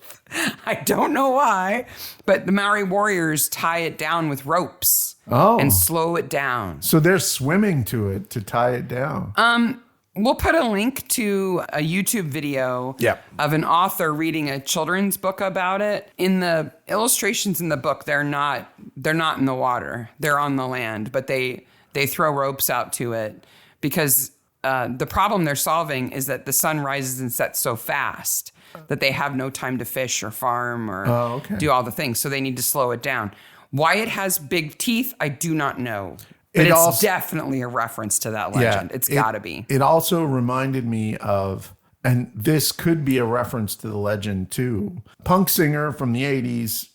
I don't know why, but the Maori warriors tie it down with ropes and slow it down. So they're swimming to it to tie it down. We'll put a link to a YouTube video of an author reading a children's book about it. In the illustrations in the book, they're not in the water. They're on the land, but they throw ropes out to it because the problem they're solving is that the sun rises and sets so fast that they have no time to fish or farm or do all the things. So they need to slow it down. Why it has big teeth, I do not know. But it's definitely a reference to that legend. It's got to be. It also reminded me of, and this could be a reference to the legend too, punk singer from the 80s,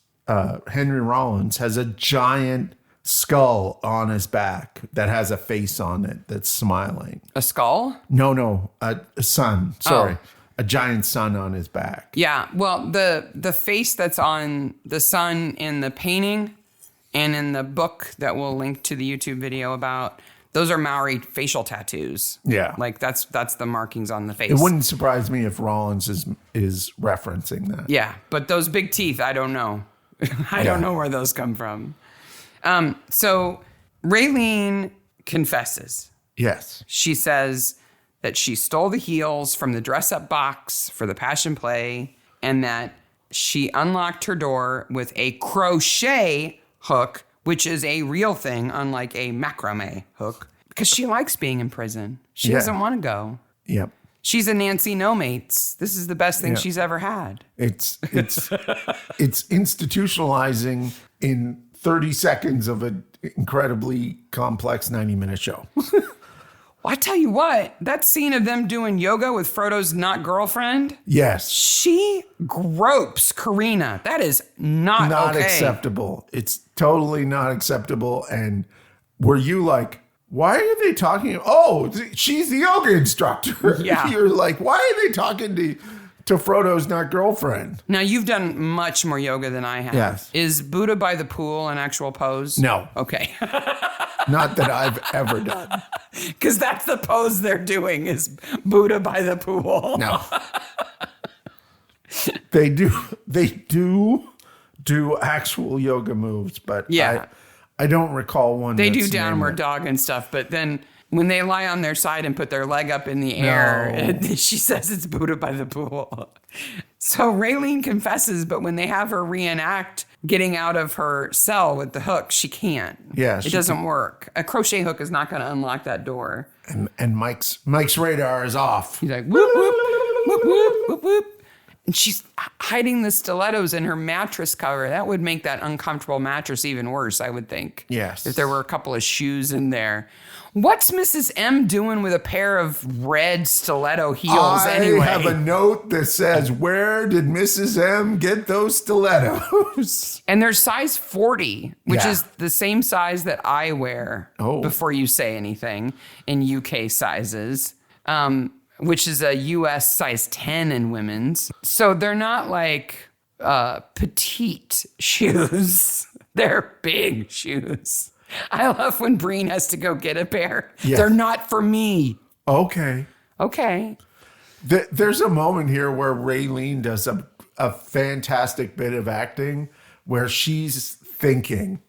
Henry Rollins, has a giant skull on his back that has a face on it that's smiling. A skull? No, a sun. Sorry. A giant sun on his back. Yeah. Well, the face that's on the sun in the painting and in the book that we'll link to the YouTube video about, those are Maori facial tattoos. Yeah. Like that's the markings on the face. It wouldn't surprise me if Rollins is referencing that. Yeah. But those big teeth, I don't know. I don't know where those come from. So Raylene confesses. Yes. She says that she stole the heels from the dress-up box for the passion play and that she unlocked her door with a crochet hook, which is a real thing, unlike a macrame hook, because she likes being in prison. She doesn't want to go. Yep. She's a Nancy No Mates. This is the best thing she's ever had. It's institutionalizing in 30 seconds of an incredibly complex 90-minute show. Well, I tell you what, that scene of them doing yoga with Frodo's not girlfriend. Yes. She gropes Karina. That is not okay. Acceptable. It's totally not acceptable. And were you like, why are they talking? Oh, she's the yoga instructor. Yeah. You're like, why are they talking to Frodo's not girlfriend? Now, you've done much more yoga than I have. Yes. Is Buddha by the pool an actual pose? No. Okay. Not that I've ever done. Because that's the pose they're doing is Buddha by the pool. No. They do actual yoga moves, but I don't recall one. They do downward dog and stuff, but then when they lie on their side and put their leg up in the air, she says it's Buddha by the pool. So Raylene confesses, but when they have her reenact getting out of her cell with the hook, she can't. Yeah, it doesn't work. A crochet hook is not going to unlock that door. And Mike's radar is off. He's like, whoop, whoop, whoop, whoop, whoop, whoop. And she's hiding the stilettos in her mattress cover. That would make that uncomfortable mattress even worse, I would think. Yes. If there were a couple of shoes in there. What's Mrs. M doing with a pair of red stiletto heels anyway? I have a note that says, where did Mrs. M get those stilettos? And they're size 40, which is the same size that I wear before you say anything in UK sizes, which is a US size 10 in women's. So they're not like petite shoes. They're big shoes. I love when Breen has to go get a pair. Yeah. They're not for me. Okay. There's a moment here where Raylene does a fantastic bit of acting where she's thinking.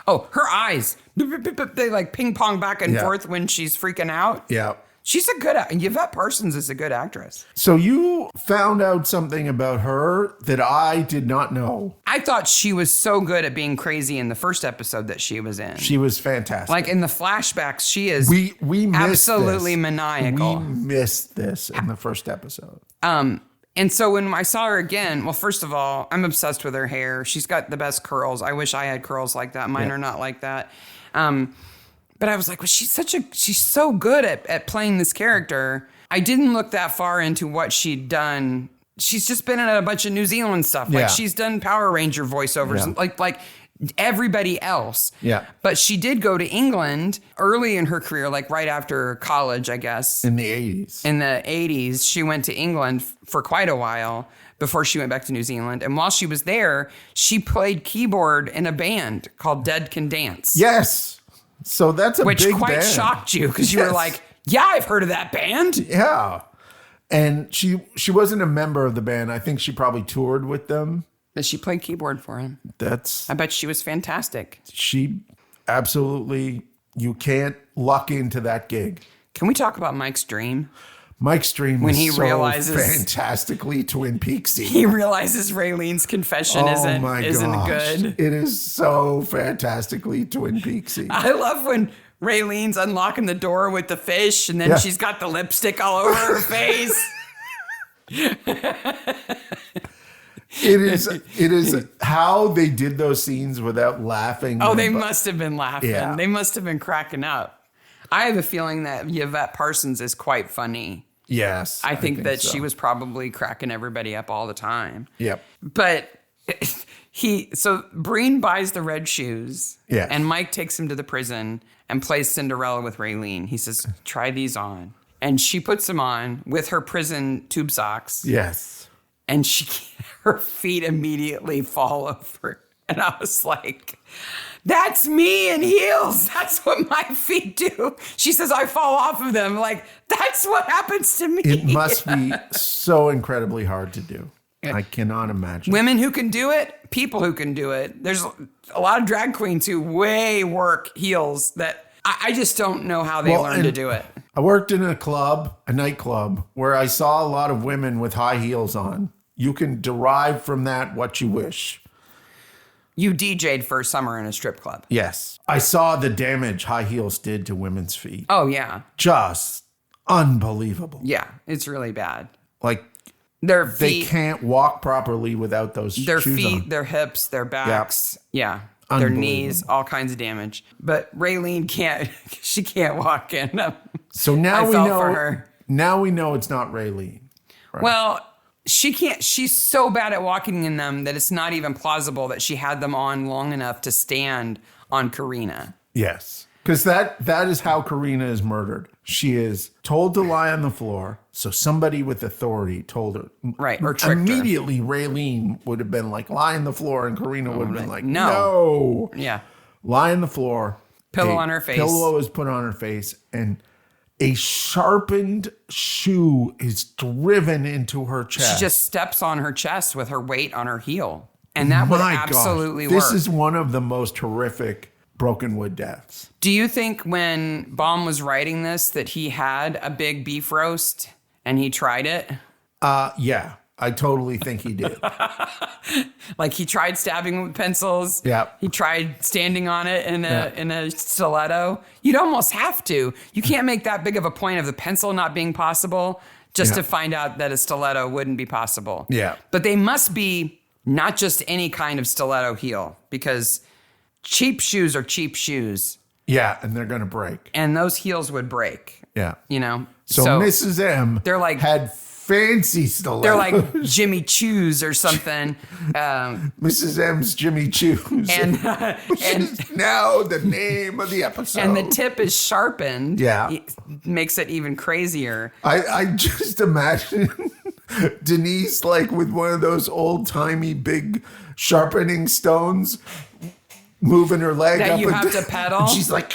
Oh, her eyes. They like ping pong back and forth when she's freaking out. Yeah. She's a good actress. Yvette Parsons is a good actress. So you found out something about her that I did not know. I thought she was so good at being crazy in the first episode that she was in. She was fantastic. Like in the flashbacks, she is we absolutely maniacal. We missed this in the first episode. And so when I saw her again, well, first of all, I'm obsessed with her hair. She's got the best curls. I wish I had curls like that. Mine are not like that. But I was like, well, she's so good at playing this character. I didn't look that far into what she'd done. She's just been in a bunch of New Zealand stuff. Like she's done Power Ranger voiceovers, like everybody else. Yeah. But she did go to England early in her career, like right after college, I guess. In the 80s. In the 80s, she went to England for quite a while before she went back to New Zealand. And while she was there, she played keyboard in a band called Dead Can Dance. Yes. So that's a big band. Which quite shocked you because you were like, yeah, I've heard of that band. Yeah. And she wasn't a member of the band. I think she probably toured with them. But she played keyboard for him. I bet she was fantastic. She absolutely, you can't luck into that gig. Can we talk about Mike's dream? Mike's dream when is he so realizes fantastically Twin Peaksy. He realizes Raylene's confession isn't good. It is so fantastically Twin Peaksy. I love when Raylene's unlocking the door with the fish and then she's got the lipstick all over her face. It is how they did those scenes without laughing. Oh, they must have been laughing. Yeah. They must have been cracking up. I have a feeling that Yvette Parsons is quite funny. Yes. I think that so. she was probably cracking everybody up all the time. Yep. But so Breen buys the red shoes. Yeah. And Mike takes him to the prison and plays Cinderella with Raylene. He says, try these on. And she puts them on with her prison tube socks. Yes. And her feet immediately fall over. And I was like, that's me in heels. That's what my feet do. She says, I fall off of them. Like, that's what happens to me. It must be so incredibly hard to do. I cannot imagine. Women who can do it, people who can do it. There's a lot of drag queens who work heels that I just don't know how they learn to do it. I worked in a nightclub, where I saw a lot of women with high heels on. You can derive from that what you wish. You DJ'd for a summer in a strip club. Yes. I saw the damage high heels did to women's feet. Oh, yeah. Just unbelievable. Yeah, it's really bad. Like, their feet. They can't walk properly without those shoes on. Their feet, their hips, their backs. Yeah. Their knees, all kinds of damage. But Raylene she can't walk in them. So now I felt for her. Now we know it's not Raylene. Right? Well, she can't. She's so bad at walking in them that it's not even plausible that she had them on long enough to stand on Karina. Yes. Because that is how Karina is murdered. She is told to lie on the floor, so somebody with authority told her. Right, or tricked her. Immediately, Raylene would have been like, lie on the floor, and Karina would have been like, no. No. Yeah. Lie on the floor. Pillow on her face. Pillow is put on her face, and a sharpened shoe is driven into her chest. She just steps on her chest with her weight on her heel. And that would absolutely work. This is one of the most horrific Brokenwood deaths. Do you think when Baum was writing this that he had a big beef roast and he tried it? Yeah, I totally think he did. Like he tried stabbing with pencils. Yeah. He tried standing on it in a stiletto. You'd almost have to. You can't make that big of a point of the pencil not being possible just to find out that a stiletto wouldn't be possible. Yeah. But they must be not just any kind of stiletto heel, because cheap shoes are cheap shoes. Yeah, and they're going to break. And those heels would break. Yeah. You know? So Mrs. M had fancy stilettos. They're like Jimmy Choos or something. Mrs. M's Jimmy Choos. And is now the name of the episode. And the tip is sharpened. Yeah. It makes it even crazier. I just imagine Denise like with one of those old-timey big sharpening stones moving her leg that up. You have to pedal. She's like,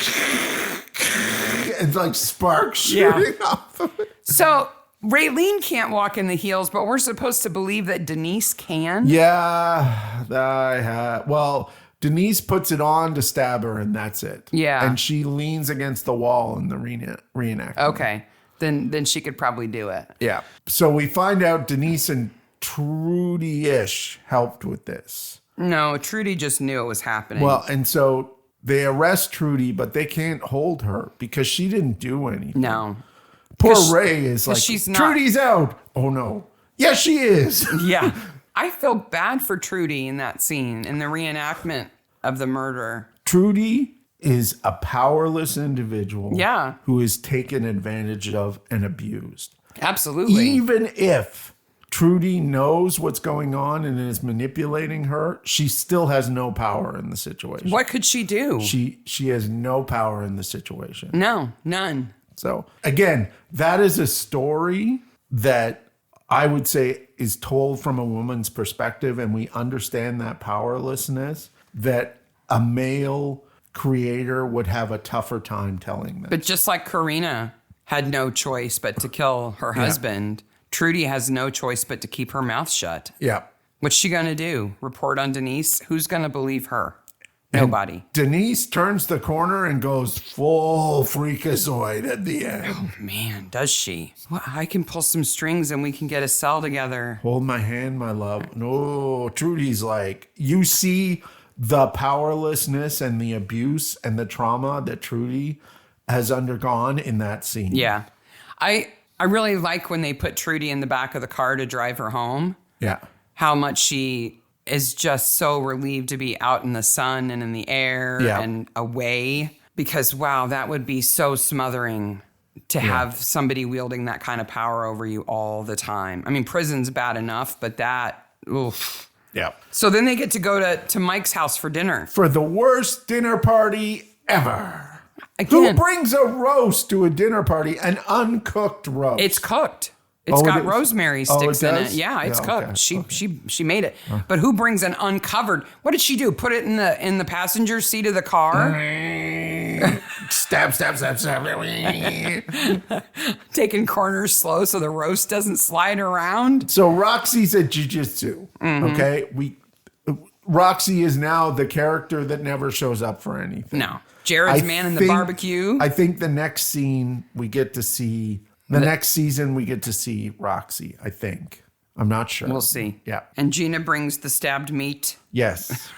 and like sparks shooting off of it. So Raylene can't walk in the heels, but we're supposed to believe that Denise can? Yeah. Well, Denise puts it on to stab her, and that's it. Yeah. And she leans against the wall in the reenactment. Okay. Then she could probably do it. Yeah. So we find out Denise and Trudy-ish helped with this. No, Trudy just knew it was happening. Well, and so they arrest Trudy, but they can't hold her because she didn't do anything. No. Poor Ray is like, she's not, Trudy's out. Oh, no. Yes, she is. Yeah. I feel bad for Trudy in that scene, in the reenactment of the murder. Trudy is a powerless individual Yeah. who is taken advantage of and abused. Absolutely. Even if Trudy knows what's going on and is manipulating her, she still has no power in the situation. What could she do? She has no power in the situation. No, none. So again, that is a story that I would say is told from a woman's perspective, and we understand that powerlessness that a male creator would have a tougher time telling them. But just like Karina had no choice but to kill her husband, Trudy has no choice but to keep her mouth shut. Yeah. What's she going to do? Report on Denise? Who's going to believe her? Nobody. Denise turns the corner and goes full freakazoid at the end. Man, does she? Well, I can pull some strings and we can get a cell together. Hold my hand, my love. No, Trudy's like, you see the powerlessness and the abuse and the trauma that Trudy has undergone in that scene. Yeah. I really like when they put Trudy in the back of the car to drive her home. Yeah. How much she is just so relieved to be out in the sun and in the air and away. Because, wow, that would be so smothering to have somebody wielding that kind of power over you all the time. I mean, prison's bad enough, but that, oof. Yeah. So then they get to go to Mike's house for dinner. For the worst dinner party ever. Again, Who brings a roast to a dinner party? An uncooked roast. it's cooked. It's got it is? rosemary sticks in it. does? Yeah, it's cooked. Okay. She made it. But who brings an uncovered? What did she do? Put it in the passenger seat of the car? Stab. Taking corners slow so the roast doesn't slide around? So Roxy's at jiu-jitsu. Okay? Roxy is now the character that never shows up for anything. No. Jared's man in the barbecue. I think the next scene we get to see, next season we get to see Roxy, I think. I'm not sure. We'll see. Yeah. And Gina brings the stabbed meat. Yes.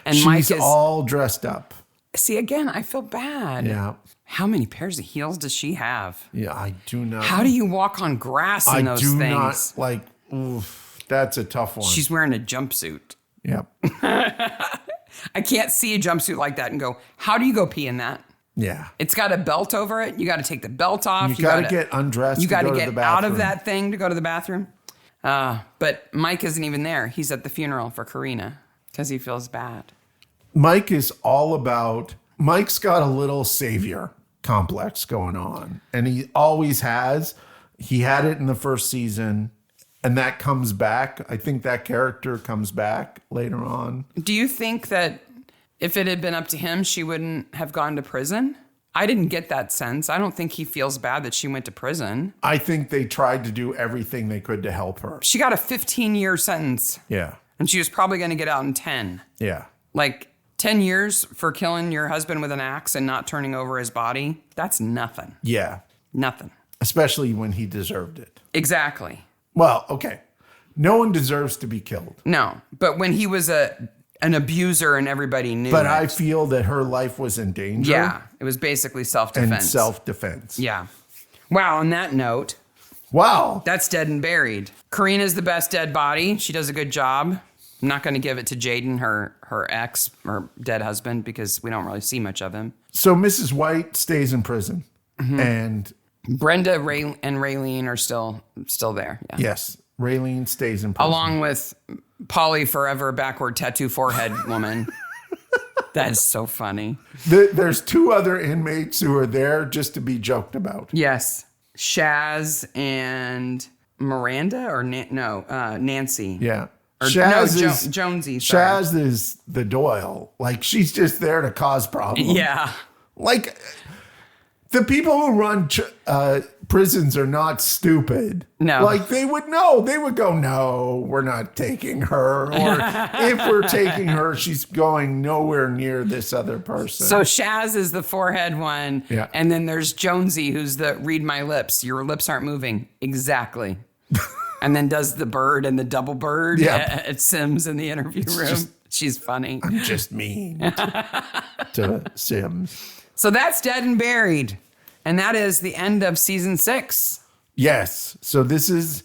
And She's Mike is... all dressed up. See, again, I feel bad. Yeah. How many pairs of heels does she have? Yeah, I do not. How do you walk on grass in those things? Not, like, oof, that's a tough one. She's wearing a jumpsuit. Yep. I can't see a jumpsuit like that and go, how do you go pee in that? Yeah. It's got a belt over it. You got to take the belt off. You got to get undressed. You got to to get out of that thing to go to the bathroom. But Mike isn't even there. He's at the funeral for Karina because he feels bad. Mike is all about, Mike's got a little savior complex going on. And he always has. He had it in the first season. And that comes back. I think that character comes back later on. Do you think that if it had been up to him, she wouldn't have gone to prison? I didn't get that sense. I don't think he feels bad that she went to prison. I think they tried to do everything they could to help her. She got a 15-year sentence. Yeah. And she was probably going to get out in 10. Yeah. Like 10 years for killing your husband with an axe and not turning over his body. That's nothing. Yeah. Nothing. Especially when he deserved it. Exactly. Well, okay. No one deserves to be killed. No. But when he was an abuser and everybody knew But it, I feel that her life was in danger. yeah, it was basically self-defense. And self-defense. Yeah. Wow, on that note, Wow. that's dead and buried. Karina's the best dead body. She does a good job. I'm not going to give it to Jaden, her ex, her dead husband, because we don't really see much of him. So Mrs. White stays in prison. And Brenda and Raylene are still there. Yeah. yes, Raylene stays in prison. Along with Polly Forever Backward Tattoo Forehead Woman. That is so funny. There's two other inmates who are there just to be joked about. Yes. Shaz and Miranda or Nancy. Yeah. Or, Shaz no, is, Jonesy. Sorry. Shaz is the Doyle. Like, she's just there to cause problems. Yeah. Like, the people who run prisons are not stupid. No. Like, they would know. They would go, no, we're not taking her. Or if we're taking her, she's going nowhere near this other person. So Shaz is the forehead one. Yeah. And then there's Jonesy, who's the read my lips. Your lips aren't moving. Exactly. And then does the bird and the double bird at Sims in the interview room. She's funny. I'm just mean to Sims. So that's dead and buried. And that is the end of season 6. Yes. So this is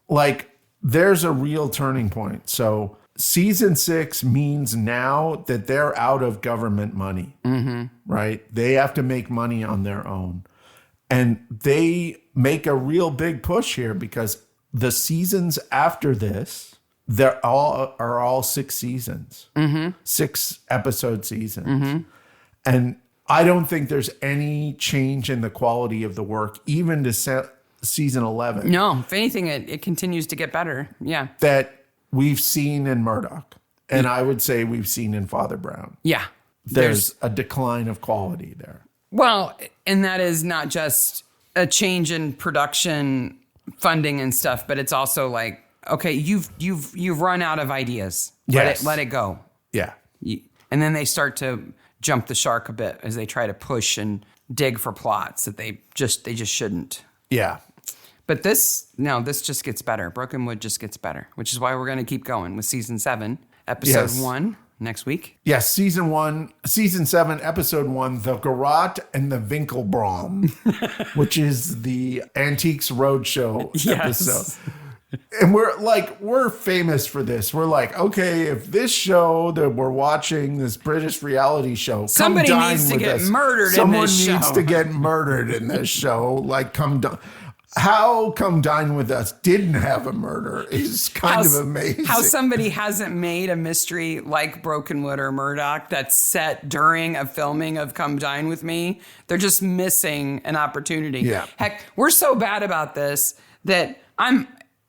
like, there's a real turning point. So season 6 means now that they're out of government money, right? They have to make money on their own. And they make a real big push here because the seasons after this, are all 6 seasons, 6 episode seasons. And I don't think there's any change in the quality of the work, even to season 11. No, if anything, it continues to get better. Yeah. That we've seen in Murdoch. And I would say we've seen in Father Brown. Yeah. There's a decline of quality there. Well, and that is not just a change in production funding and stuff, but it's also like, okay, you've run out of ideas. Yes. Let it go. Yeah. And then they start to jump the shark a bit as they try to push and dig for plots that they just shouldn't. Yeah. But this just gets better. Brokenwood just gets better, which is why we're going to keep going with season 7, episode 1 next week. Yes, season 7, episode 1, the Garotte and the Vinkelbraun, which is the Antiques Roadshow episode. And we're famous for this. We're like, okay, if this show that we're watching, this British reality show, somebody needs to get murdered in this show. Someone needs to get murdered in this show. Like, how Come Dine With Us didn't have a murder is kind of amazing. How somebody hasn't made a mystery like Brokenwood or Murdoch that's set during a filming of Come Dine With Me. They're just missing an opportunity. Yeah. Heck, we're so bad about this that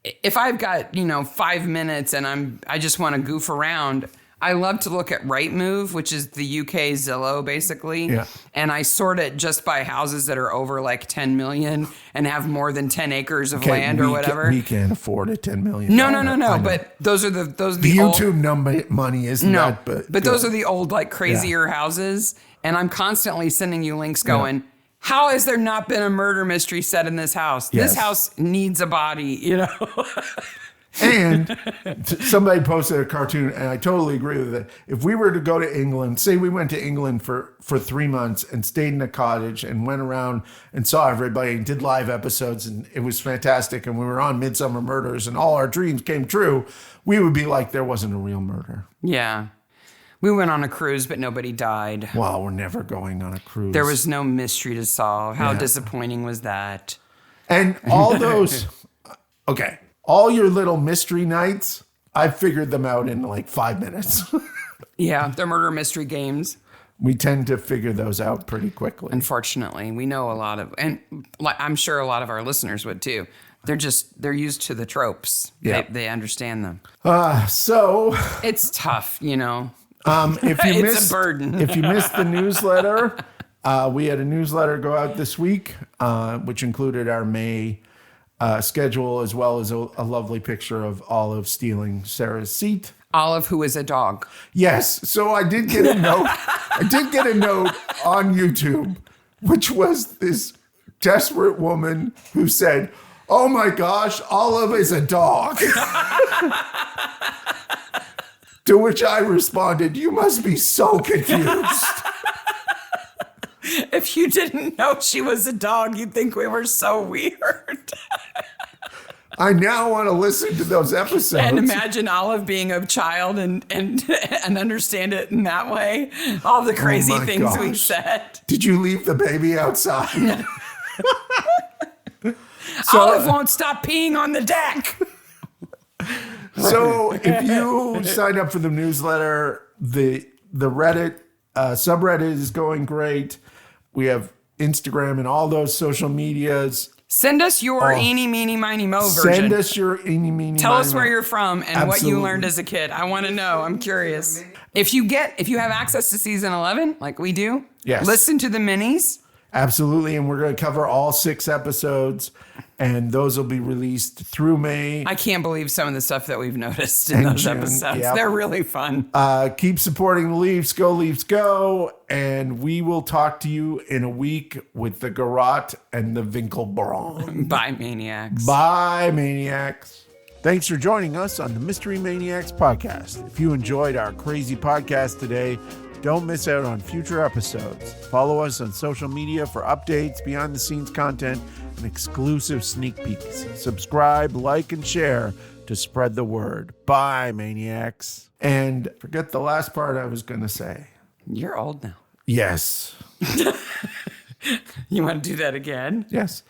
if I've got, 5 minutes and I just want to goof around, I love to look at Rightmove, which is the UK Zillow, basically. Yeah. And I sort it just by houses that are over like 10 million and have more than 10 acres of land or whatever. We can't afford a 10 million. No. But those are the YouTube money isn't that. But those are the old, like, crazier houses. And I'm constantly sending you links going, how has there not been a murder mystery set in this house? Yes. This house needs a body, And somebody posted a cartoon, and I totally agree with it. If we were to go to England, say we went to England for 3 months and stayed in a cottage and went around and saw everybody and did live episodes, and it was fantastic, and we were on Midsummer Murders and all our dreams came true, we would be like, there wasn't a real murder. Yeah. We went on a cruise, but nobody died. Well, we're never going on a cruise. There was no mystery to solve. How disappointing was that? And all those... Okay. All your little mystery nights, I figured them out in like 5 minutes. Yeah, they're murder mystery games. We tend to figure those out pretty quickly. Unfortunately, we know a lot of, and I'm sure a lot of our listeners would too. They're used to the tropes. Yeah. They understand them. So it's tough, If you it's a burden. If you missed the newsletter, we had a newsletter go out this week, which included our May schedule, as well as a lovely picture of Olive stealing Sarah's seat. Olive, who is a dog. Yes. So I did get a note. On YouTube, which was this desperate woman who said, "Oh my gosh, Olive is a dog." To which I responded, "You must be so confused." If you didn't know she was a dog, you'd think we were so weird. I now want to listen to those episodes. And imagine Olive being a child and understand it in that way. All the crazy things we said. Did you leave the baby outside? Olive won't stop peeing on the deck. So if you sign up for the newsletter, the Reddit subreddit is going great. We have Instagram and all those social medias. Send us your eeny, meeny, miny, mo version. Send us your eeny, meeny, Tell us where you're from and what you learned as a kid. I want to know. I'm curious. If you have access to season 11, like we do, listen to the minis. Absolutely. And we're going to cover all 6 episodes, and those will be released through May. I can't believe some of the stuff that we've noticed in those episodes. Yep. They're really fun. Keep supporting the Leafs. Go, Leafs, go. And we will talk to you in a week with the Garotte and the Vinkelbraun. Bye, Maniacs. Bye, Maniacs. Thanks for joining us on the Mystery Maniacs podcast. If you enjoyed our crazy podcast today, don't miss out on future episodes. Follow us on social media for updates, behind-the-scenes content, and exclusive sneak peeks. Subscribe, like, and share to spread the word. Bye, maniacs. And forget the last part I was going to say. You're old now. Yes. You want to do that again? Yes.